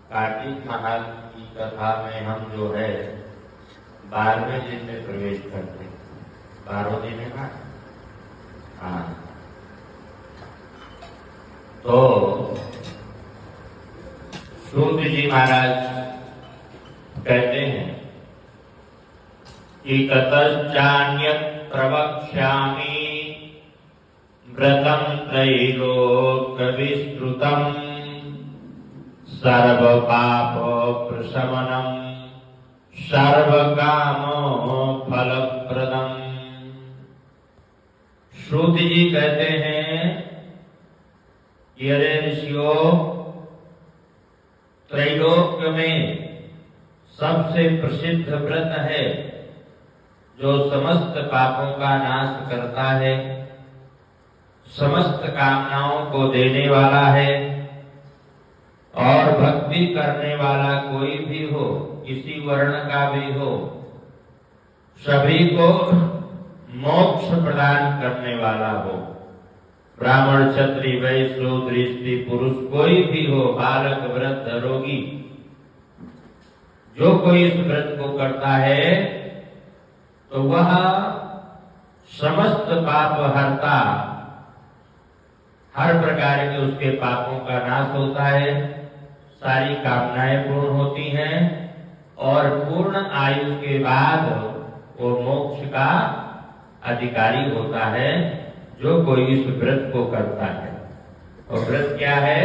कार्तिक माह की कथा में हम जो है 12वें दिन में प्रवेश करते हैं। 12 दिन है ना। हाँ, तो सूत जी महाराज कहते हैं कि ततश्चान्यत् प्रवक्ष्यामि व्रतं त्रैलोक्य विस्तृतम् सर्व पाप प्रशमनम सर्व काम फलप्रदम। श्रुति जी कहते हैं कि अरे ऋषियों, त्रैलोक्य में सबसे प्रसिद्ध व्रत है जो समस्त पापों का नाश करता है, समस्त कामनाओं को देने वाला है और भक्ति करने वाला कोई भी हो, किसी वर्ण का भी हो, सभी को मोक्ष प्रदान करने वाला हो। ब्राह्मण, क्षत्रिय, वैश्य, शूद्र, स्त्री, पुरुष कोई भी हो, बालक, वृद्ध, रोगी, जो कोई इस व्रत को करता है तो वह समस्त पाप हरता, हर प्रकार के उसके पापों का नाश होता है, सारी कामनाएं पूर्ण होती हैं और पूर्ण आयु के बाद वो मोक्ष का अधिकारी होता है जो कोई इस व्रत को करता है। और व्रत क्या है?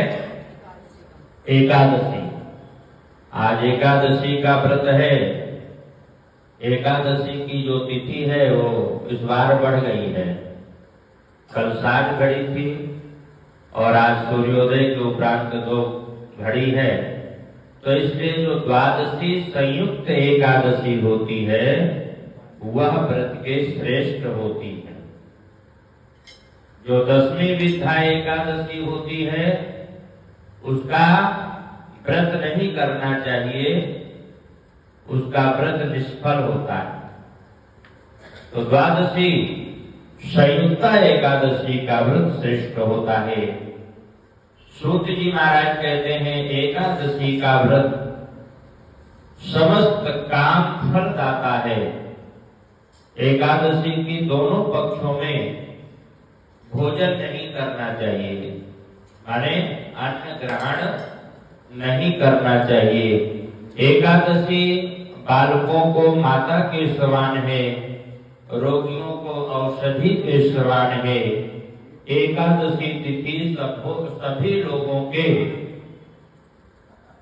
एकादशी। आज एकादशी का व्रत है। एकादशी की जो तिथि है वो इस बार बढ़ गई है। कल 7 घड़ी थी और आज सूर्योदय के उपरांत 2 घड़ी है, तो इसलिए जो द्वादशी संयुक्त एकादशी होती है वह व्रत के श्रेष्ठ होती है। जो 10वीं विद्या एकादशी होती है उसका व्रत नहीं करना चाहिए, उसका व्रत निष्फल होता है। तो द्वादशी संयुक्त एकादशी का व्रत श्रेष्ठ होता है। सूत जी महाराज कहते हैं एकादशी का व्रत समस्त काम फलदाता है। एकादशी की दोनों पक्षों में भोजन नहीं करना चाहिए, माने अन्न ग्रहण नहीं करना चाहिए। एकादशी बालकों को माता के समान है, रोगियों को औषधि के समान है। एकादशी तिथि सभी लोगों के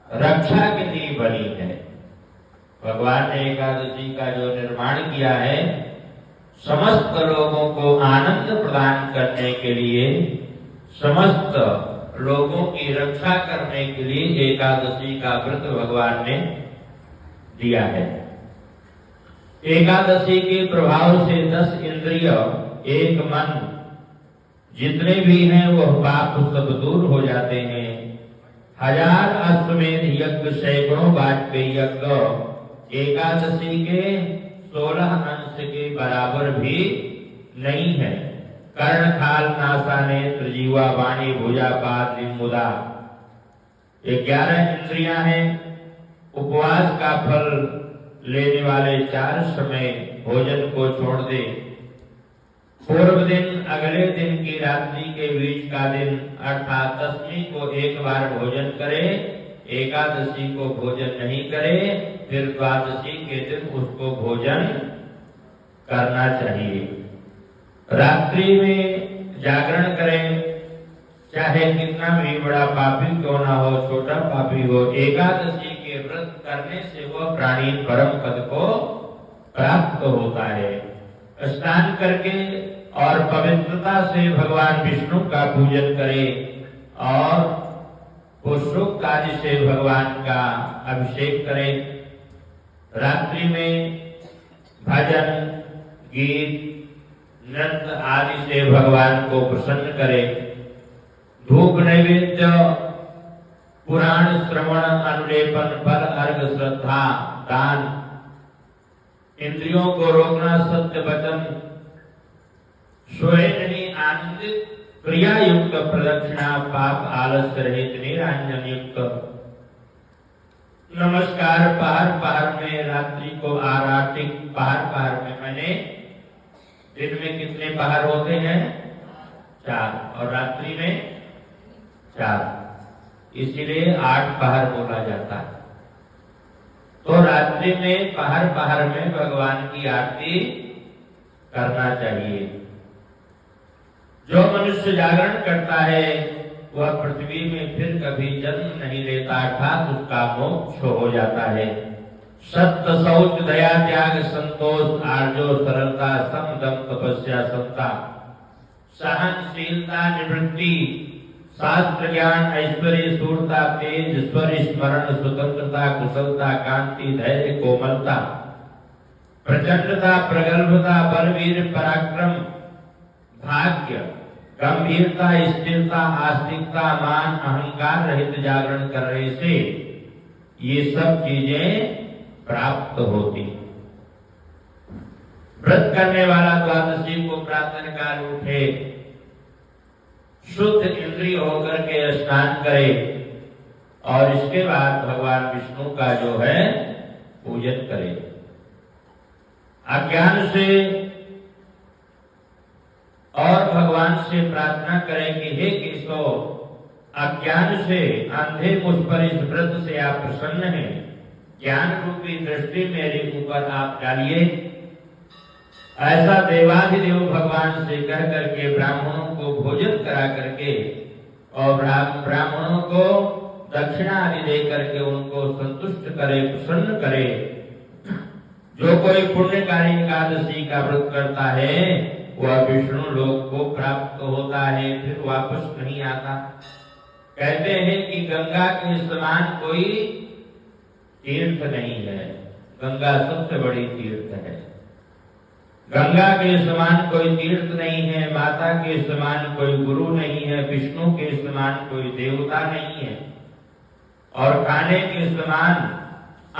रक्षा के लिए बनी है। भगवान ने एकादशी का जो निर्माण किया है समस्त लोगों को आनंद प्रदान करने के लिए, समस्त लोगों की रक्षा करने के लिए एकादशी का व्रत भगवान ने दिया है। एकादशी के प्रभाव से 10 इंद्रिय, एक मन, जितने भी हैं वह पाप सब दूर हो जाते हैं। 1000 अश्वमेध यज्ञ, सैकड़ों वाजपेयी यज्ञ एकादशी के 16 अंश के बराबर भी नहीं है। कर्ण, खाल, नासा, नेत्र, जीवा, वाणी, भुजा, पाद, मुदा, ये 11 इंद्रियां हैं। उपवास का फल लेने वाले 4 समय भोजन को छोड़ दे। पूर्व दिन, अगले दिन की रात्रि के बीच का दिन अर्थात 10वीं को एक बार भोजन करे, एकादशी को भोजन नहीं करे, फिर द्वादशी के दिन उसको भोजन करना चाहिए। रात्रि में जागरण करें, चाहे कितना भी बड़ा पापी क्यों ना हो, छोटा पापी हो, एकादशी के व्रत करने से वह प्राणी परम पद को प्राप्त होता है। स्नान करके और पवित्रता से भगवान विष्णु का पूजन करे और पुष्पोक्त आदि से भगवान का अभिषेक करे। रात्रि में भजन, गीत, नृत्य आदि से भगवान को प्रसन्न करे। धूप, नैवेद्य, पुराण श्रवण, अनुलेपन, फल, अर्घ, श्रद्धा, दान, इंद्रियों को रोकना, सत्य वचन, सोए नहीं आनंदित क्रिया युक्त प्रदक्षिणा, पाप आलस्य रहित निरंजन युक्त नमस्कार पहर पहर में, रात्रि को आराटिक पहर पहर में। मैंने दिन में कितने पहर होते हैं? 4, और रात्रि में 4, इसीलिए 8 पहर बोला जाता है। तो रात्रि में पहर पहर में भगवान की आरती करना चाहिए। जो मनुष्य जागरण करता है वह पृथ्वी में फिर कभी जन्म नहीं लेता, अर्थात उसका मोक्ष हो जाता है। सत्य, शौच, दया, त्याग, संतोष, आर्जो, सरलता, सम, दम, तपस्या, समता, सहनशीलता, निवृत्ति, शास्त्र ज्ञान, ऐश्वर्य, शूरता, तेज, स्वर, स्मरण, स्वतंत्रता, कुशलता, कांति, धैर्य, कोमलता, प्रचंडता, प्रगल्भता, बलवीर, पराक्रम, भाग्य, गंभीरता, स्थिरता, आस्तिकता, मान, अहंकार रहित जागरण करने से ये सब चीजें प्राप्त होती। व्रत करने वाला द्वादशी को प्रातः काल उठे, शुद्ध इंद्रिय होकर के स्नान करे और इसके बाद भगवान विष्णु का जो है पूजन करे। अज्ञान से और भगवान से प्रार्थना करें कि हे केशव, अज्ञान से अंधे मुझ पर इस व्रत से आप प्रसन्न हैं, ज्ञान रूपी दृष्टि मेरे ऊपर आप डालिए। ऐसा देवाधिदेव भगवान से कह करके ब्राह्मणों को भोजन करा करके और ब्राह्मणों को दक्षिणा आदि दे करके उनको संतुष्ट करे, प्रसन्न करे। जो कोई पुण्यकारी एकादशी का व्रत करता है वह विष्णु लोक को प्राप्त होता है, फिर वापस नहीं आता। कहते हैं कि गंगा के समान कोई तीर्थ नहीं है, गंगा सबसे बड़ी तीर्थ है। गंगा के समान कोई तीर्थ नहीं है, माता के समान कोई गुरु नहीं है, विष्णु के समान कोई देवता नहीं है, और खाने के समान,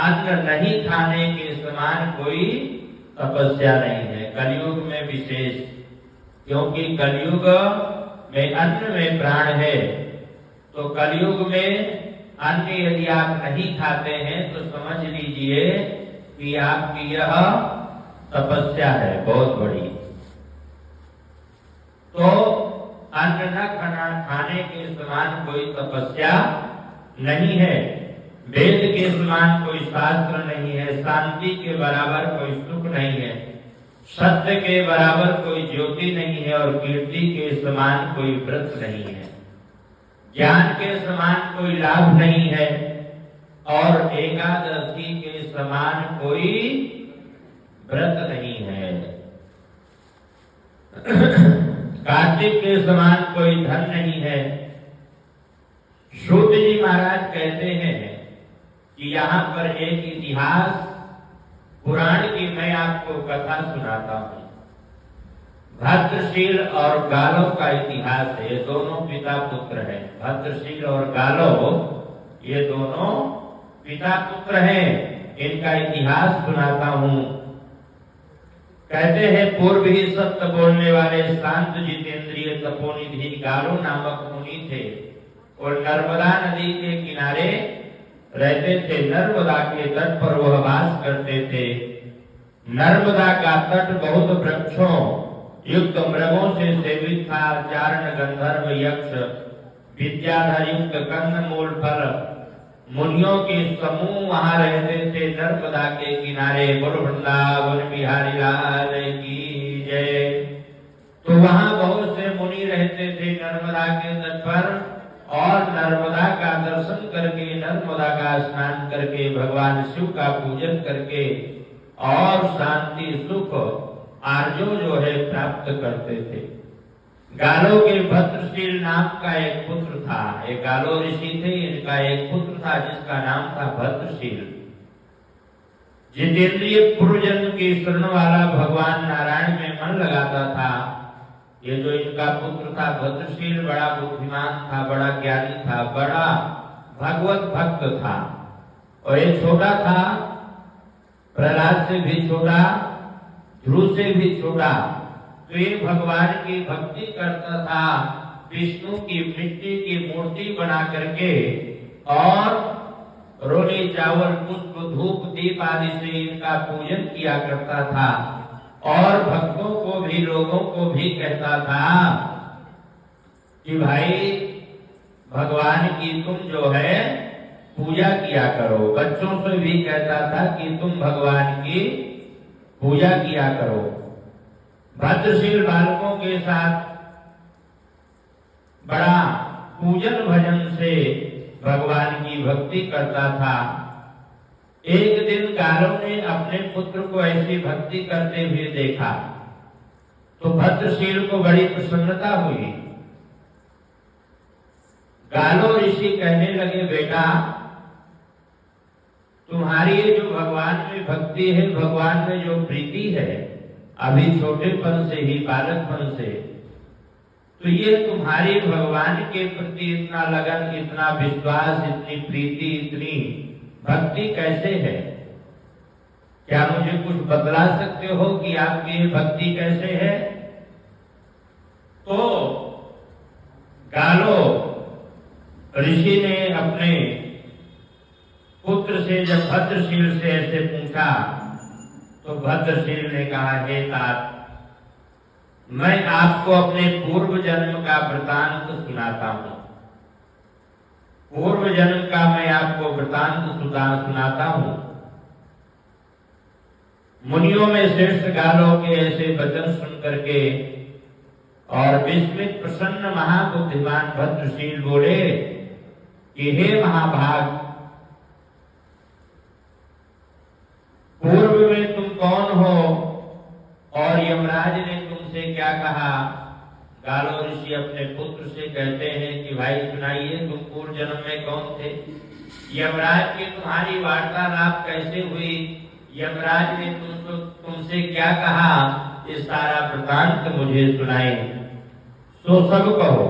अन्न नहीं खाने के समान कोई तपस्या नहीं है। कलयुग में विशेष, क्योंकि कलयुग में अन्न में प्राण है, तो कलयुग में अन्न यदि आप नहीं खाते हैं तो समझ लीजिए कि आपकी यह तपस्या है बहुत बड़ी। तो अन्न न खाने के समान कोई तपस्या नहीं है, वेद के समान कोई शास्त्र नहीं है, शांति के बराबर कोई सुख नहीं है, सत्य के बराबर कोई ज्योति नहीं है, और कीर्ति के समान कोई व्रत नहीं है, ज्ञान के समान कोई लाभ नहीं है, और एकादशी के समान कोई व्रत नहीं है। कार्तिक के समान कोई धन नहीं है। सूत जी महाराज कहते हैं कि यहाँ पर एक इतिहास पुराण की मैं आपको कथा सुनाता हूँ। भद्रशील और गालो का इतिहास है। ये दोनों पिता पुत्र हैं। भद्रशील और गालो ये दोनों पिता पुत्र हैं। इनका इतिहास सुनाता हूँ। कहते हैं पूर्व ही सत्य बोलने वाले शांत जितेंद्रिय तपोनिधि गालो नामक मुनि थे और नर्मदा नदी के किनारे रहते थे। नर्मदा के तट पर वह वास करते थे। नर्मदा का तट बहुत वृक्षों युक्त मृगों से सेवित था। चारण गंधर्व यक्ष विद्याधर युक्त कंदमूल फल मुनियों के समूह वहां रहते थे। नर्मदा के किनारे बोल वृंदावन बिहारी लाल की जय। तो वहां बहुत से मुनि रहते थे नर्मदा के तट पर, और नर्मदा का दर्शन करके, नर्मदा का स्नान करके, भगवान शिव का पूजन करके और शांति सुख आर्जो जो है प्राप्त करते थे। गालो के भद्रशील नाम का एक पुत्र था। ये गालो ऋषि थे, इनका एक पुत्र था जिसका नाम था भद्रशील। जितेंद्रिय पूर्व जन्म की शरण वाला, भगवान नारायण में मन लगाता था। ये जो इनका पुत्र था भद्रशील बड़ा बुद्धिमान था, बड़ा ज्ञानी था, बड़ा भगवत भक्त था। और ये छोटा था, प्रहलाद से भी छोटा, ध्रुव से भी छोटा। तो ये भगवान की भक्ति करता था। विष्णु की मिट्टी की मूर्ति बना करके और रोली चावल पुष्प धूप दीप आदि से इनका पूजन किया करता था और भक्तों को भी लोगों को भी कहता था कि भाई भगवान की तुम जो है पूजा किया करो। बच्चों से भी कहता था कि तुम भगवान की पूजा किया करो। भद्रशील बालकों के साथ बड़ा पूजन भजन से भगवान की भक्ति करता था। एक दिन गालों ने अपने पुत्र को ऐसी भक्ति करते हुए देखा तो भद्रशील को बड़ी प्रसन्नता हुई। गालो ऋषि कहने लगे, बेटा तुम्हारी ये जो भगवान में भक्ति है, भगवान में जो प्रीति है, अभी छोटेपन से ही बालकपन से, तो ये तुम्हारी भगवान के प्रति इतना लगन, इतना विश्वास, इतनी प्रीति, इतनी भक्ति कैसे है? क्या मुझे कुछ बतला सकते हो कि आपकी ये भक्ति कैसे है? तो गालो ऋषि ने अपने पुत्र से जब भद्रशील से ऐसे पूछा तो भद्रशील ने कहा, हे तात, मैं आपको अपने पूर्व जन्म का वृतांत सुनाता हूं। पूर्व जन्म का मैं आपको वृतांत सुनाता हूं। मुनियों में श्रेष्ठ गालों के ऐसे वचन सुन करके और विस्मित प्रसन्न महाबुद्धिमान भद्रशील बोले कि हे महाभाग, पूर्व में तुम कौन हो और यमराज ने तुमसे क्या कहा? गालो ऋषि अपने पुत्र से कहते हैं कि भाई सुनाइए, तुम पूर्व जन्म में कौन थे? यमराज की तुम्हारी वार्तालाप कैसे हुई? यमराज ने तुमसे क्या कहा? इस सारा वृतांत मुझे सुनाए। सो सब कहो।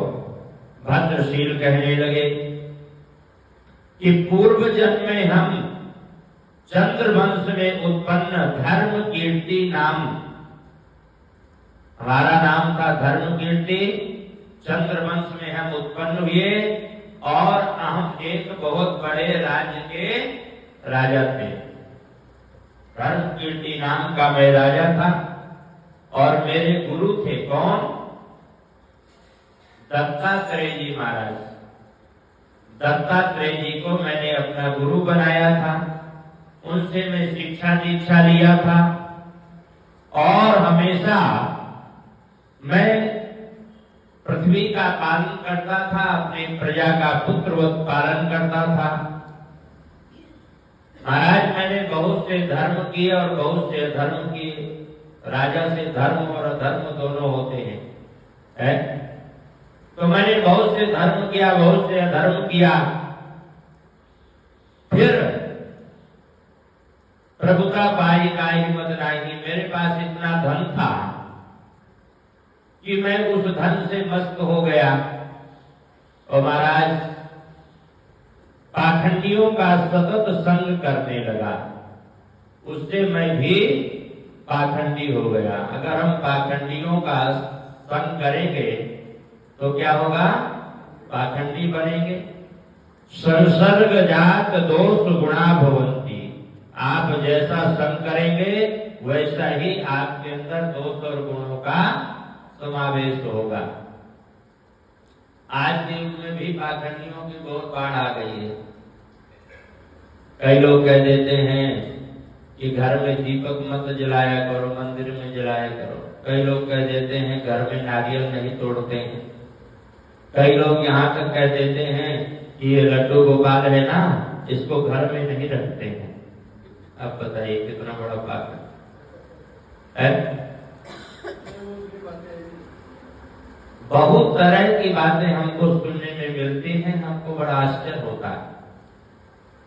भद्रशील कहने लगे कि पूर्व जन्म में हम चंद्रवंश में उत्पन्न धर्म कीर्ति नाम, हमारा नाम था धर्म कीर्ति, चंद्रवंश में हम उत्पन्न हुए और हम एक बहुत बड़े राज्य के राजा थे। धर्म कीर्ति नाम का मैं राजा था और मेरे गुरु थे कौन? दत्तात्रेय जी महाराज। दत्तात्रेय जी को मैंने अपना गुरु बनाया था, उनसे मैं शिक्षा दीक्षा लिया था और हमेशा मैं पृथ्वी का पालन करता था, अपने प्रजा का पुत्रवत पालन करता था। महाराज मैंने बहुत से धर्म किए और बहुत से अधर्म किए। राजा से धर्म और अधर्म दोनों होते हैं, है? तो मैंने बहुत से धर्म किया, बहुत से अधर्म किया। फिर प्रभुता पाई काई मत नाही, मेरे पास इतना धन था कि मैं उस धन से मस्त हो गया और महाराज पाखंडियों का सतत संग करने लगा। उससे मैं भी पाखंडी हो गया। अगर हम पाखंडियों का संग करेंगे तो क्या होगा? पाखंडी बनेंगे। संसर्ग जात दोष गुणा भवन्ति, आप जैसा संग करेंगे वैसा ही आपके अंदर दोष और गुणों का समावेश होगा। आज के युग में भी पाखंडियों की बहुत बाढ़ आ गई है। कई लोग कह देते हैं कि घर में दीपक मत जलाया करो, मंदिर में जलाया करो। कई लोग कह देते हैं घर में नारियल नहीं तोड़ते हैं। कई लोग यहाँ तक कह देते हैं कि ये लड्डू गोपाल है ना, इसको घर में नहीं रखते हैं। अब बताइए कितना बड़ा पाप है? बहुत तरह की बातें हमको सुनने में मिलती हैं, हमको बड़ा आश्चर्य होता है।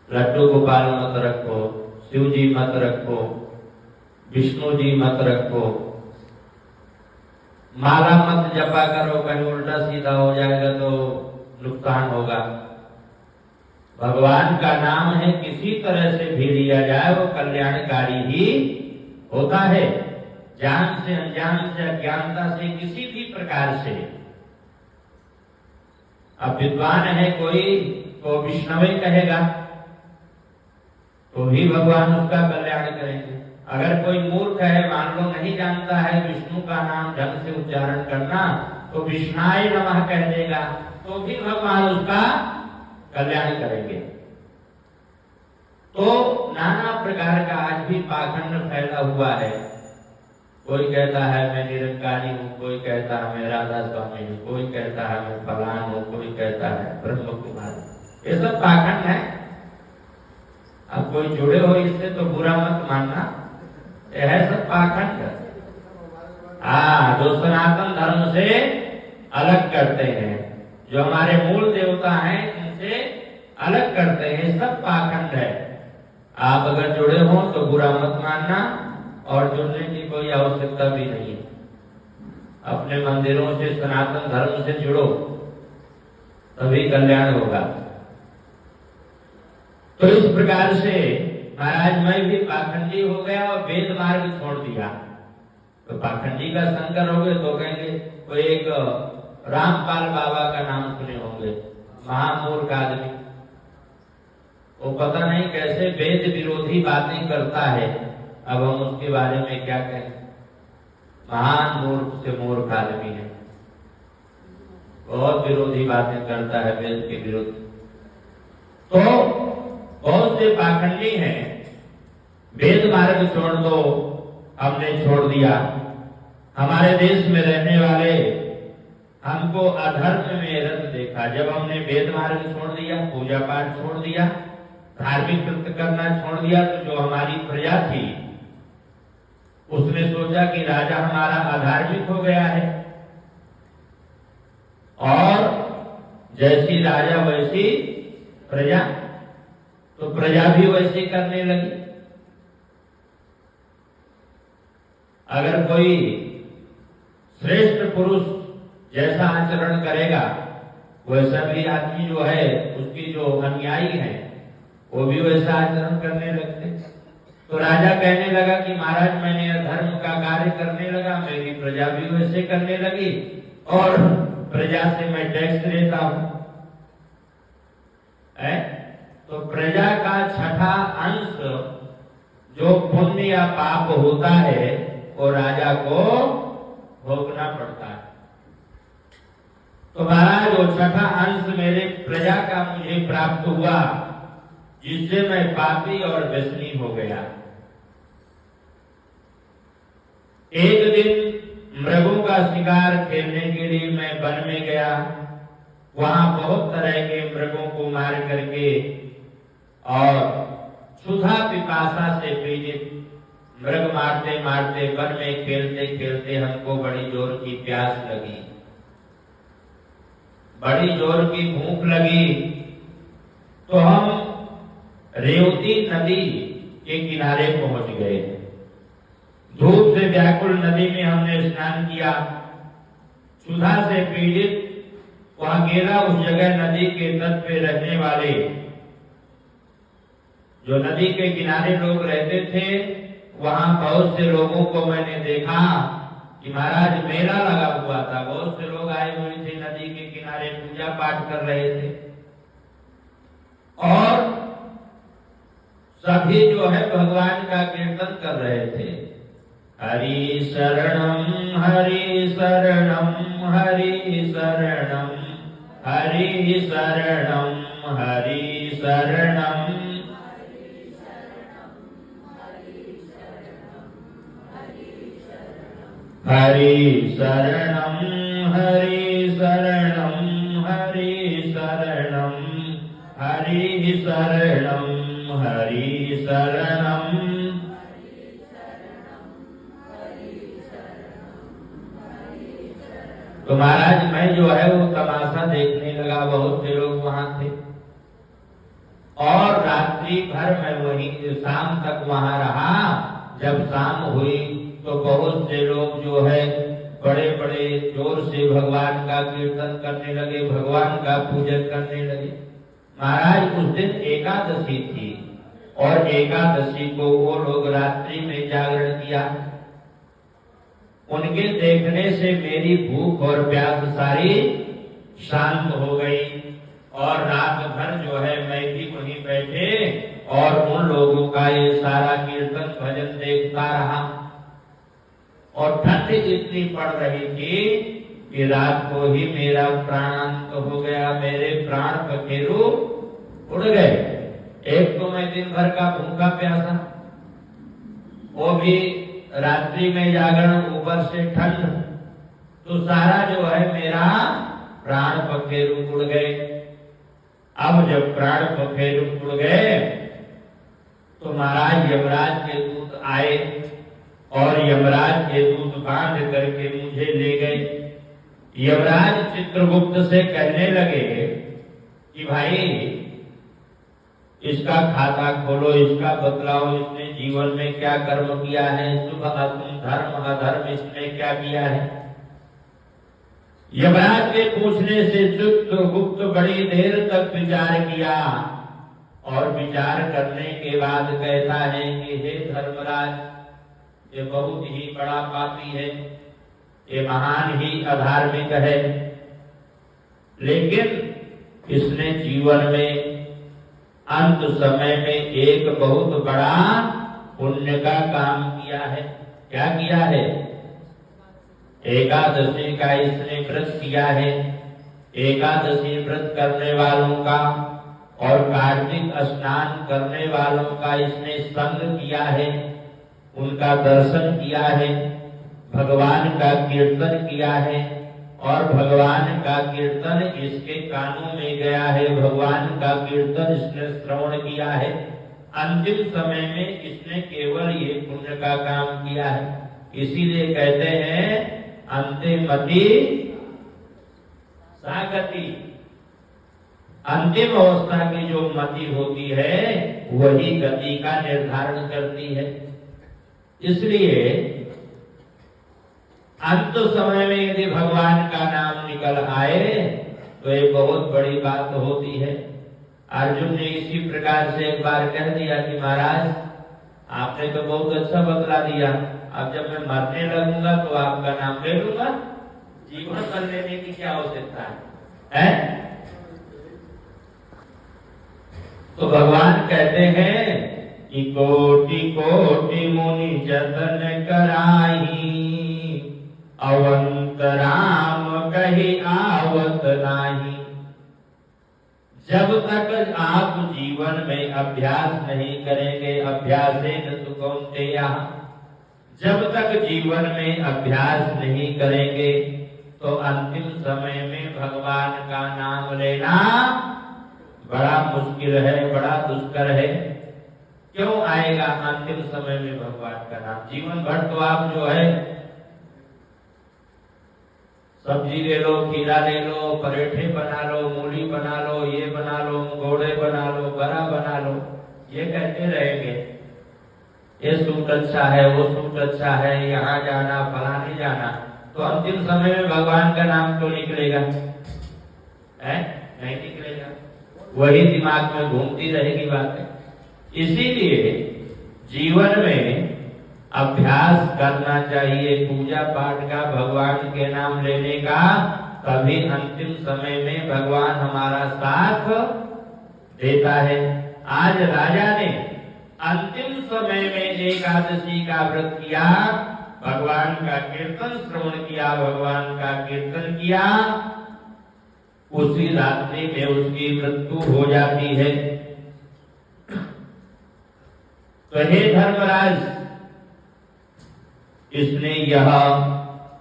लड्डू गोपाल मत रखो, शिव जी मत रखो, विष्णु जी मत रखो, माला मत जपा करो, कहीं उल्टा सीधा हो जाएगा तो नुकसान होगा। भगवान का नाम है, किसी तरह से भी लिया जाए वो कल्याणकारी ही होता है। जान से, अनजान से, अज्ञानता से, किसी भी प्रकार से। अब विद्वान है कोई तो विष्णवे कहेगा, तो भी भगवान उसका कल्याण करेंगे। अगर कोई मूर्ख है, मान लो नहीं जानता है विष्णु का नाम ढंग से उच्चारण करना, तो विष्णाय नमः कह देगा, तो भी भगवान उसका कल्याण करेंगे। तो नाना प्रकार का आज भी पाखंड फैला हुआ है। कोई कहता है मैं निरंकारी हूँ, कोई कहता है मैं राधा स्वामी हूँ, कोई कहता है मैं फलान हूँ, कोई कहता है ब्रह्म कुमार। ये सब पाखंड है। अब कोई जुड़े हो इससे तो बुरा मत मानना, यह है सब पाखंड। जो सनातन धर्म से अलग करते हैं, जो हमारे मूल देवता हैं इनसे अलग करते हैं, सब पाखंड है। आप अगर जुड़े हो तो बुरा मत मानना, और जुड़ने की कोई आवश्यकता भी नहीं है। अपने मंदिरों से, सनातन धर्म से जुड़ो, तभी कल्याण होगा। तो इस प्रकार से महाराज मैं भी पाखंडी हो गया और वेद मार्ग छोड़ दिया। तो पाखंडी का संग करोगे तो कहेंगे, कोई एक रामपाल बाबा का नाम सुने होंगे, महामूर्ख आदमी, वो पता नहीं कैसे वेद विरोधी बातें करता है। अब हम उसके बारे में क्या कहें, महान मूर्ख से मूर्ख आदमी है, बहुत विरोधी बातें करता है वेद के विरुद्ध। तो बहुत से पाखंडी हैं, वेद मार्ग छोड़ दो, हमने छोड़ दिया। हमारे देश में रहने वाले हमको अधर्म में रत देखा। जब हमने वेद मार्ग छोड़ दिया, पूजा पाठ छोड़ दिया, धार्मिक कृत्य करना छोड़ दिया, तो जो हमारी प्रजा थी उसने सोचा कि राजा हमारा अधार्मिक हो गया है, और जैसी राजा वैसी प्रजा, तो प्रजा भी वैसी करने लगी। अगर कोई श्रेष्ठ पुरुष जैसा आचरण करेगा, वैसा भी आदमी जो है, उसकी जो अनुयायी है, वो भी वैसा आचरण करने लगते। तो राजा कहने लगा कि महाराज मैंने अधर्म का कार्य करने लगा, मेरी प्रजा भी वैसे करने लगी, और प्रजा से मैं टैक्स लेता हूं। तो प्रजा का छठा अंश जो पुण्य या पाप होता है, वो राजा को भोगना पड़ता है। तो महाराज वो छठा अंश मेरे प्रजा का मुझे प्राप्त हुआ, जिससे मैं पापी और व्यसनी हो गया। एक दिन मृगों का शिकार खेलने के लिए मैं वन में गया। वहां बहुत तरह के मृगों को मार करके और क्षुधा पिपासा से पीड़ित मृग मारते मारते वन में खेलते खेलते हमको बड़ी जोर की प्यास लगी, बड़ी जोर की भूख लगी। तो हम रेवती नदी के किनारे पहुंच गए। धूप से व्याकुल नदी में हमने स्नान किया। क्षुधा से पीड़ित वहां गेला उस जगह नदी के तट पे रहने वाले जो नदी के किनारे लोग रहते थे, वहां बहुत से लोगों को मैंने देखा कि महाराज मेला लगा हुआ था। बहुत से लोग आए हुए थे, नदी के किनारे पूजा पाठ कर रहे थे, और सभी जो है भगवान का कीर्तन कर रहे थे। हरि शरणम हरि शरणम हरि शरणम हरि शरणम हरि शरणम हरि शरणम हरि शरणम हरि शरणम हरि शरणम हरि शरणम। तो महाराज मैं जो है वो तमाशा देखने लगा। बहुत से लोग वहां थे, और रात्रि भर मैं वहीं शाम तक वहां रहा। जब शाम हुई तो बहुत से लोग जो है बड़े बड़े जोर से भगवान का कीर्तन करने लगे, भगवान का पूजन करने लगे। महाराज उस दिन एकादशी थी, और एकादशी को वो लोग रात्रि में जागरण किया। उनके देखने से मेरी भूख और प्यास सारी शांत हो गई, और रात भर जो है मैं भी वहीं बैठे और उन लोगों का ये सारा कीर्तन भजन देखता रहा और ठंड इतनी पड़ रही थी कि रात को ही मेरा प्राणांत हो गया, मेरे प्राण पखेरु उड़ गए। एक तो मैं दिन भर का भूखा प्यासा, वो भी रात्रि में जागरण, ऊपर से ठंड, तो सारा जो है मेरा प्राण पखेरु उड़ गए। अब जब प्राण पखेरु उड़ गए तो महाराज यमराज के दूत आए और यमराज के दूत बांध करके मुझे ले गए। यमराज चित्रगुप्त से कहने लगे कि भाई इसका खाता खोलो, इसका बतलाओ, इसने जीवन में क्या कर्म किया है, शुभ अशुभ, धर्म अधर्म इसने क्या किया है। यमराज के पूछने से चित्रगुप्त बड़ी देर तक विचार किया और विचार करने के बाद कहता है कि हे धर्मराज, ये बहुत ही बड़ा पापी है, ये महान ही अधार्मिक है, लेकिन इसने जीवन में अंत समय में एक बहुत बड़ा पुण्य का काम किया है। क्या किया है? एकादशी का इसने व्रत किया है। एकादशी व्रत करने वालों का और कार्तिक स्नान करने वालों का इसने संग किया है, उनका दर्शन किया है, भगवान का कीर्तन किया है और भगवान का कीर्तन इसके कानों में गया है, भगवान का कीर्तन इसने श्रवण किया है। अंतिम समय में इसने केवल ये पुण्य का काम किया है। इसीलिए कहते हैं अंतिमति सागति, अंतिम अवस्था की जो मति होती है वही गति का निर्धारण करती है। इसलिए अंत समय में यदि भगवान का नाम निकल आए तो ये बहुत बड़ी बात होती है। अर्जुन ने इसी प्रकार से एक बार कह दिया कि महाराज आपने तो बहुत अच्छा बतला दिया, अब जब मैं मरने लगूंगा तो आपका नाम ले लूंगा, जीवन कर लेने की क्या आवश्यकता है? तो भगवान कहते हैं कि कोटि कोटि मुनि जतन कराही, अवंत राम कही आवत नाही। जब तक आप जीवन में अभ्यास नहीं करेंगे, अभ्यासेन तु कौन्तेय, जब तक जीवन में अभ्यास नहीं करेंगे तो अंतिम समय में भगवान का नाम लेना बड़ा मुश्किल है, बड़ा दुष्कर है। क्यों आएगा अंतिम समय में भगवान का नाम? जीवन भर तो आप जो है सब्जी ले लो, खीरा ले लो, पराठे बना लो, मूली बना लो, ये बना लो, घोड़े बना लो, बड़ा बना लो, ये कहते रहेंगे ये सूट अच्छा है, वो सूट अच्छा है, यहाँ जाना, फलाने जाना, तो अंतिम समय में भगवान का नाम तो निकलेगा है? नहीं निकलेगा, वही दिमाग में घूमती रहेगी बातें। इसीलिए जीवन में अभ्यास करना चाहिए पूजा पाठ का, भगवान के नाम लेने का, तभी अंतिम समय में भगवान हमारा साथ देता है। आज राजा ने अंतिम समय में एकादशी का व्रत किया, भगवान का कीर्तन श्रवण किया, भगवान का कीर्तन किया, उसी रात्रि में उसकी मृत्यु हो जाती है। तो हे धर्मराज, इसने यह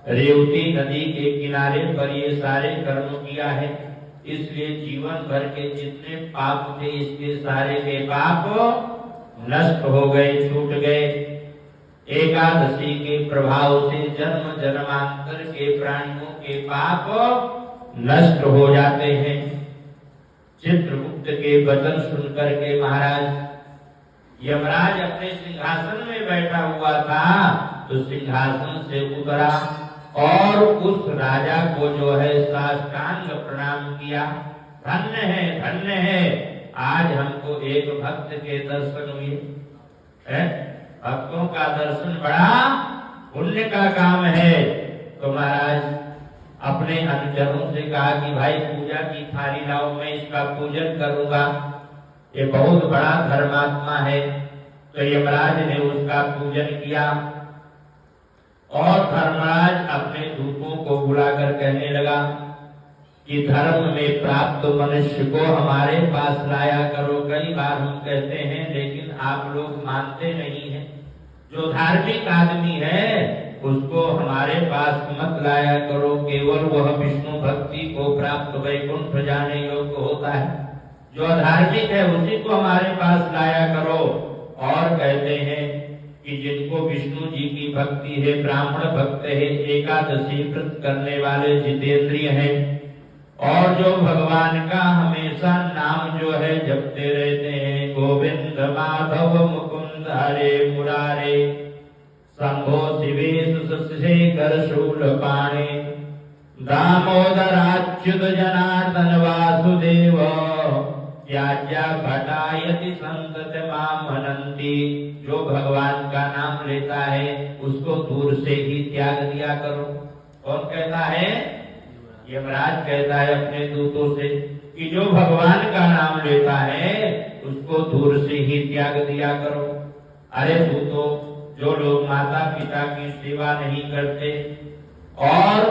रेवती नदी के किनारे पर ये सारे कर्म किया है, इसलिए जीवन भर के जितने पाप थे इसके सारे के पाप नष्ट हो गए, छूट गए। एकादशी के प्रभाव से जन्म जन्मांतर के प्राणियों के पाप नष्ट हो जाते हैं। चित्रगुप्त के वचन सुनकर के महाराज यमराज अपने सिंहासन में बैठा हुआ था तो सिंहासन से उतरा और उस राजा को जो है साष्टांग प्रणाम किया। धन्य है, आज हमको एक भक्त के दर्शन हुए। भक्तों का दर्शन बड़ा पुण्य का काम है। तो महाराज अपने अनुचरों से कहा कि भाई पूजा की थाली लाओ, मैं इसका पूजन करूंगा, ये बहुत बड़ा धर्मात्मा है। तो यमराज ने उसका पूजन किया और धर्मराज अपने दूतों को बुलाकर कहने लगा कि धर्म में प्राप्त मनुष्य को हमारे पास लाया करो। कई बार हम कहते हैं लेकिन आप लोग मानते नहीं हैं। जो धार्मिक आदमी है उसको हमारे पास मत लाया करो, केवल वह विष्णु भक्ति को प्राप्त वैकुंठ जाने योग्य होता है। जो धार्मिक है उसी को हमारे पास लाया करो। और कहते हैं कि जिनको विष्णु जी की भक्ति है, ब्राह्मण भक्त है, एकादशी व्रत करने वाले जितेंद्रिय हैं और जो भगवान का हमेशा नाम जो है जपते रहते हैं, गोविंद माधव मुकुंद हरे मुरारे, शंभो शिवेश शेखर शूलपाणे, दामोदराच्युत जनार्दन वासुदेव, त्याज्या भटायति संतत माम मनंती। जो भगवान का नाम लेता है उसको दूर से ही त्याग दिया करो। कौन कहता है? यमराज कहता है अपने दूतों से कि जो भगवान का नाम लेता है उसको दूर से ही त्याग दिया करो। अरे दूतों, जो लोग माता पिता की सेवा नहीं करते और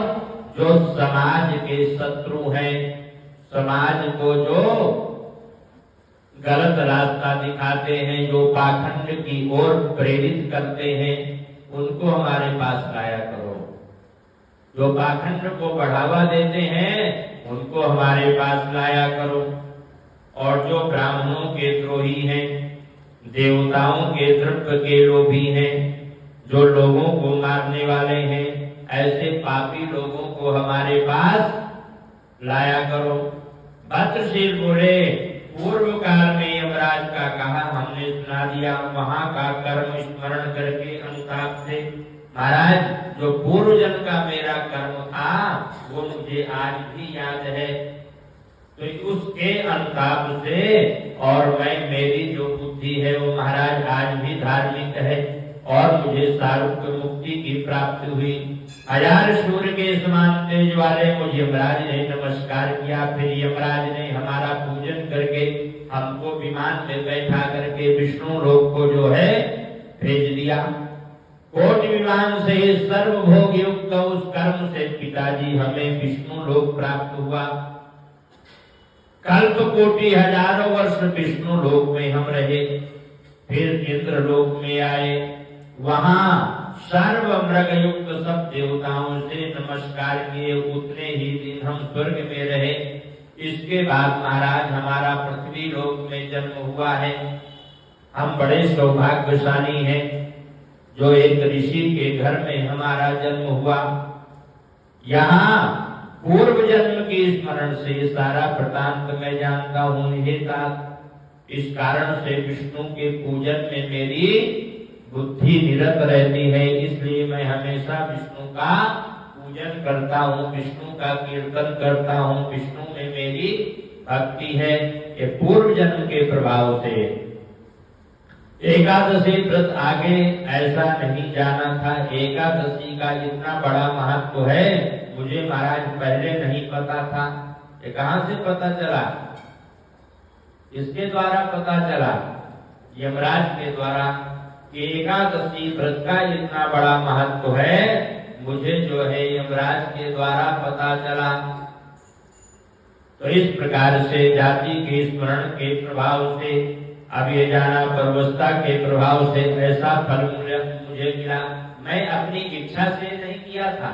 जो समाज के शत्रु हैं, समाज को जो गलत रास्ता दिखाते हैं, जो पाखंड की ओर प्रेरित करते हैं, उनको हमारे पास लाया करो। जो पाखंड को बढ़ावा देते हैं उनको हमारे पास लाया करो। और जो ब्राह्मणों के द्रोही हैं, देवताओं के द्रव्य के लोभी हैं, जो लोगों को मारने वाले हैं, ऐसे पापी लोगों को हमारे पास लाया करो। भद्रशील बोले, पूर्व काल में यमराज का कहा हमने सुना दिया, वहां का कर्म स्मरण करके अनुताप से, महाराज जो पूर्व जन्म का मेरा कर्म था वो मुझे आज भी याद है, तो उसके अनुताप से और मेरी जो बुद्धि है वो महाराज आज भी धार्मिक है और मुझे सारूप्य मुक्ति की प्राप्ति हुई। 1000 सूर्य के समान तेज वाले मुझे यमराज ने नमस्कार किया। फिर यमराज ने हमारा पूजन करके हमको विमान में बैठा करके विष्णु लोक को जो है भेज दिया। कोटि विमान से सर्वभोग युक्त उस कर्म से पिताजी हमें विष्णु लोक प्राप्त हुआ। कल्प कोटि हजारों वर्ष विष्णु लोक में हम रहे, फिर इंद्र लोक में आए, वहां सर्व मृग युक्त सब देवताओं से नमस्कार किए। उतने ही दिन हम स्वर्ग में रहे। इसके बाद महाराज हमारा पृथ्वी लोक में जन्म हुआ है। हम बड़े सौभाग्यशाली हैं जो एक ऋषि के घर में हमारा जन्म हुआ। यहाँ पूर्व जन्म के स्मरण से सारा वृतांत मैं जानता हूँ। इस कारण से विष्णु के पूजन में मेरी बुद्धि निरत रहती है, इसलिए मैं हमेशा विष्णु का पूजन करता हूँ, विष्णु का कीर्तन करता हूँ, विष्णु में मेरी भक्ति है। ये पूर्व जन्म के प्रभाव से। एकादशी व्रत आगे ऐसा नहीं जाना था। एकादशी का इतना बड़ा महत्व है मुझे महाराज पहले नहीं पता था। ये कहाँ से पता चला? इसके द्वारा पता चला, यमराज के द्वारा। एकादशी व्रत का इतना बड़ा महत्व है मुझे जो है यमराज के द्वारा पता चला। तो इस प्रकार से जाति के स्मरण के प्रभाव से, अब ये जाना परवस्था के प्रभाव से ऐसा फल मुझे मिला। मैं अपनी इच्छा से नहीं किया था,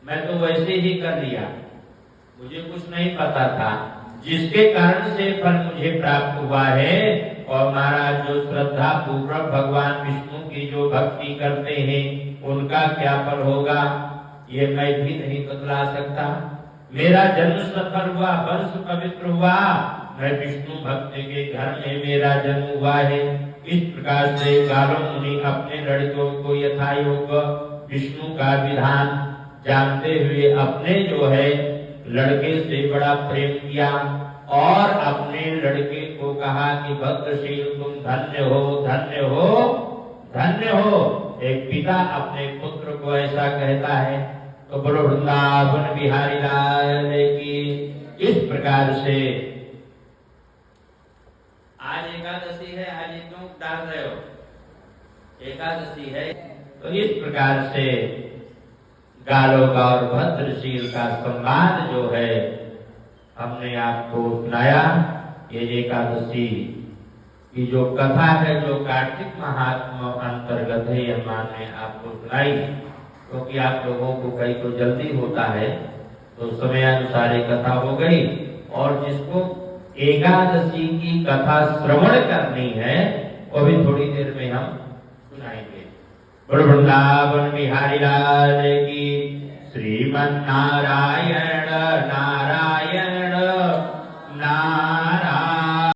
मैं तो वैसे ही कर लिया, मुझे कुछ नहीं पता था, जिसके कारण से फल मुझे प्राप्त हुआ है। और महाराज जो श्रद्धा पूर्वक भगवान विष्णु की जो भक्ति करते हैं उनका क्या फल होगा ये मैं भी नहीं बतला सकता। मेरा जन्म सफल हुआ, वंश पवित्र हुआ, मैं विष्णु भक्त के घर में मेरा जन्म हुआ है। इस प्रकार से गालो मुनि अपने लड़कों को यथायोग विष्णु का विधान जानते हुए अपने जो है लड़के से बड़ा प्रेम किया और अपने लड़के को कहा कि भद्रशील तुम धन्य हो, धन्य हो, धन्य हो। एक पिता अपने पुत्र को ऐसा कहता है तो बोलो वृंदावन बिहारी लाल की। इस प्रकार से आज एकादशी है, आज ये क्यों डाल रहे हो, एकादशी है। तो इस प्रकार से गालों का और भद्रशील का संवाद जो है हमने आपको सुनाया। ये एकादशी की जो कथा है, जो कार्तिक महात्मा अंतर्गत है, यह मैंने आपको सुनाई, क्योंकि आप लोगों को कहीं तो जल्दी होता है तो समय अनुसार कथा हो गई। और जिसको एकादशी की कथा श्रवण करनी है वो भी थोड़ी देर में हम सुनाएंगे। वृंदावन बिहारी लाल की। श्रीमन नारायण नारायण।